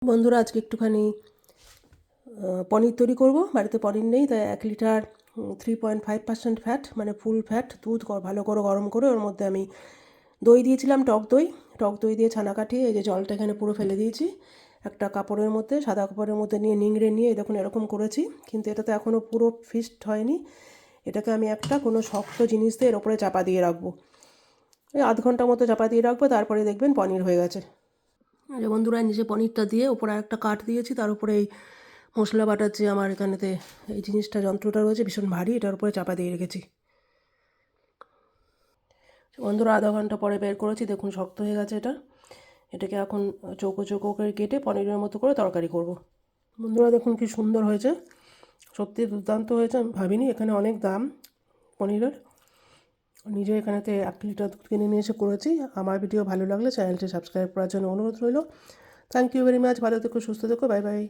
বন্ধুরা আজকে একটুখানি পনির তৈরি করব। বাড়িতে পনির নেই, তাই 1 লিটার 3.5% ফ্যাট মানে ফুল ফ্যাট দুধ ভালো করে গরম করে ওর মধ্যে আমি দই দিয়েছিলাম, টক দই দিয়ে ছানা কাটিয়ে এই যে জলটা এখানে পুরো ফেলে দিয়েছি। একটা কাপড়ের মধ্যে, সাদা কাপড়ের মধ্যে নিয়ে নিংড়ে নিয়ে দেখুন এরকম করেছি, কিন্তু এটা তো এখনও পুরো ফিক্সড হয়নি। এটাকে আমি একটা কোনো শক্ত জিনিস দিয়ে এর ওপরে চাপা দিয়ে রাখবো। এই আধ ঘন্টা মতো চাপা দিয়ে রাখবো, তারপরে দেখবেন পনির হয়ে গেছে। যে বন্ধুরা নিচে পনিরটা দিয়ে ওপরে একটা কাঠ দিয়েছি, তার উপরে এই মশলা বাটার যে আমার এখানেতে এই জিনিসটা যন্ত্রটা রয়েছে ভীষণ ভারী, এটার উপরে চাপা দিয়ে রেখেছি। বন্ধুরা আধা ঘন্টা পরে বের করেছি, দেখুন শক্ত হয়ে গেছে এটা। এটাকে এখন চৌকো চৌকো করে কেটে পনিরের মতো করে তরকারি করব। বন্ধুরা দেখুন কি সুন্দর হয়েছে, সত্যি দুর্দান্ত হয়েছে। আমি ভাবিনি এখানে অনেক দাম পনিরের। নিজে এখানেতে 1 লিটার দুধ কিনে নিয়ে এসে করেছি। আমার ভিডিও ভালো লাগলে চ্যানেলটি সাবস্ক্রাইব করার জন্য অনুরোধ রইল। Thank you very much. ভালো থেকো, সুস্থ থেকো, বাই বাই।